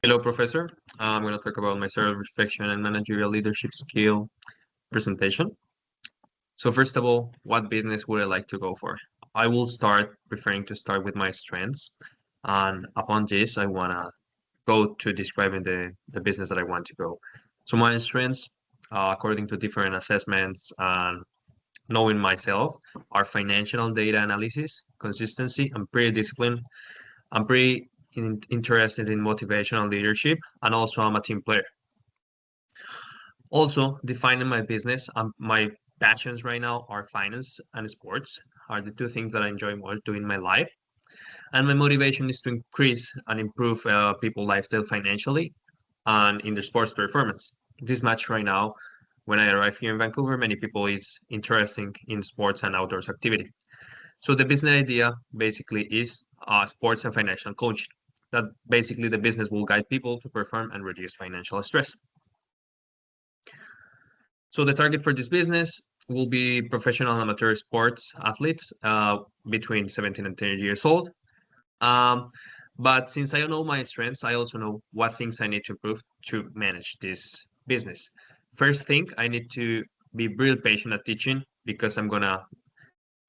Hello, Professor. I'm going to talk about my self-reflection and managerial leadership skill presentation. So first of all, what business would I like to go for? I will start preferring to start with my strengths. And upon this, I want to go to describing the business that I want to go. So my strengths, according to different assessments and knowing myself, are financial and data analysis, consistency, I'm pretty disciplined. I'm pretty interested in motivational leadership, and also I'm a team player. Also, defining my business, my passions right now are finance and sports, are the two things that I enjoy more doing in my life. And my motivation is to increase and improve people's lifestyle financially and in their sports performance. This match right now, when I arrive here in Vancouver, many people is interested in sports and outdoors activity. So the business idea basically is sports and financial coaching. That basically the business will guide people to perform and reduce financial stress. So the target for this business will be professional amateur sports athletes between 17 and 10 years old. Um, but since I know my strengths, I also know what things I need to improve to manage this business. First thing, I need to be real patient at teaching because I'm gonna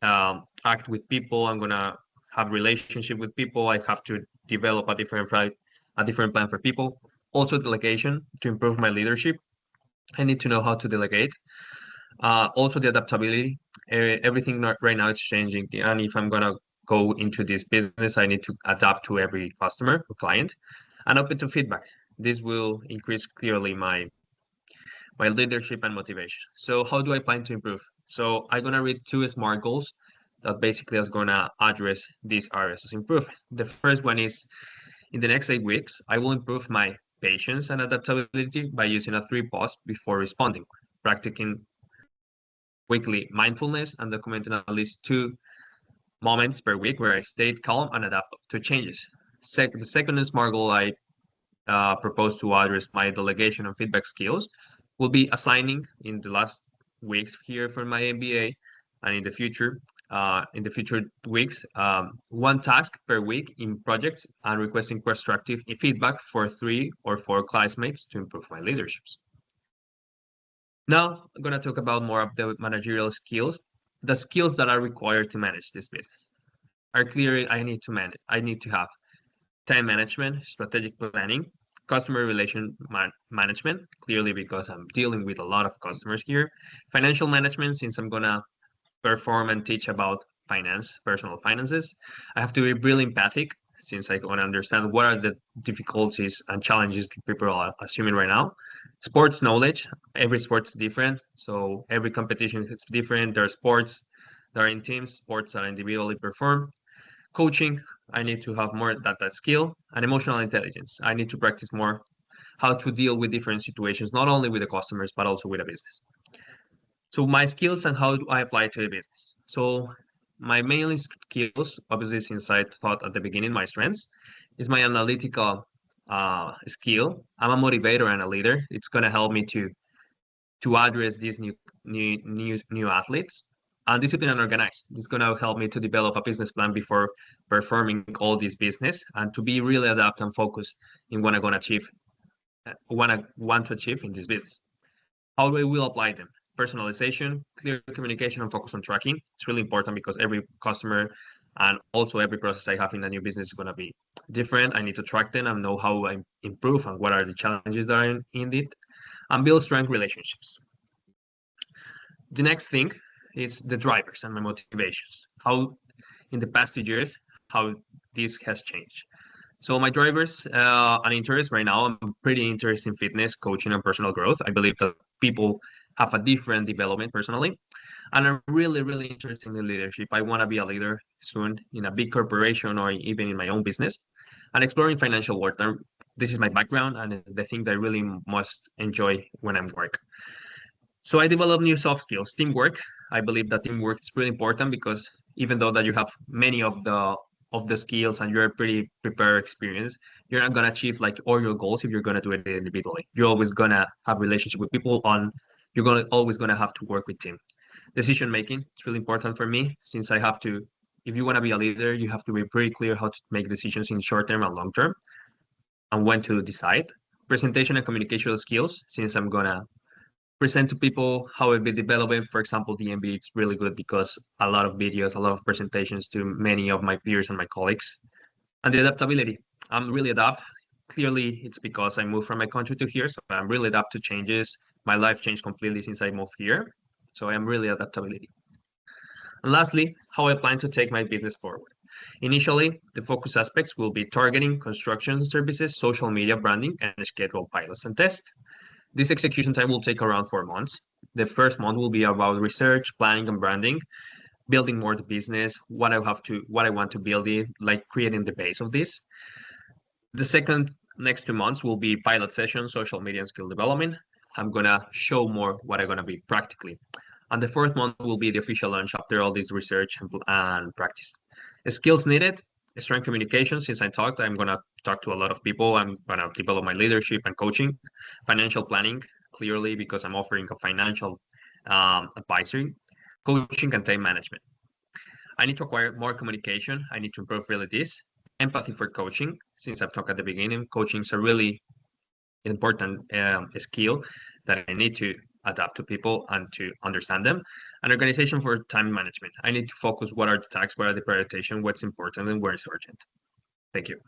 act with people. I'm gonna have relationship with people. I have to develop a different plan for people. Also, delegation to improve my leadership. I need to know how to delegate. Also, the adaptability. Everything right now is changing, and if I'm gonna go into this business, I need to adapt to every customer or client, and open to feedback. This will increase clearly my leadership and motivation. So, how do I plan to improve? So, I'm gonna read two SMART goals that basically is gonna address these areas of improvement. The first one is in the next 8 weeks, I will improve my patience and adaptability by using a 3 pause before responding, practicing weekly mindfulness and documenting at least 2 moments per week where I stayed calm and adapt to changes. The second SMART goal I propose to address my delegation and feedback skills will be assigning in the last weeks here for my MBA and in the future weeks, one task per week in projects and requesting constructive feedback for 3 or 4 classmates to improve my leaderships. Now, I'm going to talk about more of the managerial skills. The skills that are required to manage this business are clearly I need to have time management, strategic planning, customer management, clearly because I'm dealing with a lot of customers here, financial management, since I'm going to perform and teach about personal finances. I have to be really empathic since I want to understand what are the difficulties and challenges that people are assuming right now. Sports knowledge, every sport's different. So every competition is different. There are sports that are in teams, sports that are individually performed. Coaching, I need to have more that skill. And emotional intelligence, I need to practice more how to deal with different situations, not only with the customers, but also with a business. So my skills and how do I apply to the business? So my main skills, obviously, since I thought at the beginning, my strengths is my analytical skill. I'm a motivator and a leader. It's gonna help me to address these new athletes. And discipline and organized. This is gonna help me to develop a business plan before performing all this business and to be really adapt and focused in what I'm gonna achieve, what I want to achieve in this business. How do I will apply them? Personalization, clear communication, and focus on tracking. It's really important because every customer and also every process I have in a new business is going to be different. I need to track them and know how I improve and what are the challenges that are in it, and build strong relationships. The next thing is the drivers and my motivations. How in the past 2 years, how this has changed. So my drivers and interest right now, I'm pretty interested in fitness, coaching, and personal growth. I believe that people have a different development personally. And I'm really, really interested in leadership. I want to be a leader soon in a big corporation or even in my own business. And exploring financial work. This is my background and the thing that I really must enjoy when I'm work. So I develop new soft skills, teamwork. I believe that teamwork is really important because even though that you have many of the skills and you're pretty prepared experience, you're not gonna achieve like all your goals if you're gonna do it individually. You're always gonna have relationship with people on you're gonna always gonna have to work with team. Decision making, it's really important for me since I have to if you want to be a leader, you have to be pretty clear how to make decisions in short term and long term. and when to decide. Presentation and communication skills, since I'm gonna present to people how I've been developing. For example, DMB, it's really good because a lot of videos, a lot of presentations to many of my peers and my colleagues. And the adaptability, I'm really adapt. Clearly, it's because I moved from my country to here, so I'm really adapt to changes. My life changed completely since I moved here, so I'm really adaptability. And lastly, how I plan to take my business forward. Initially, the focus aspects will be targeting, construction services, social media branding, and schedule pilots and tests. This execution time will take around 4 months. The first month will be about research, planning, and branding, building more the business, what I want to build it, like creating the base of this. The second next 2 months will be pilot sessions, social media, and skill development. I'm gonna show more what I'm gonna be practically. And the fourth month will be the official launch after all this research and practice. The skills needed, strong communication. Since I talked, I'm gonna talk to a lot of people. I'm gonna develop my leadership and coaching, financial planning, clearly because I'm offering a financial advisory, coaching and time management. I need to acquire more communication. I need to improve really this. Empathy for coaching. Since I've talked at the beginning, coaching is a really important skill that I need to adapt to people and to understand them. An organization for time management. I need to focus what are the tasks, what are the prioritization, what's important, and where is urgent. Thank you.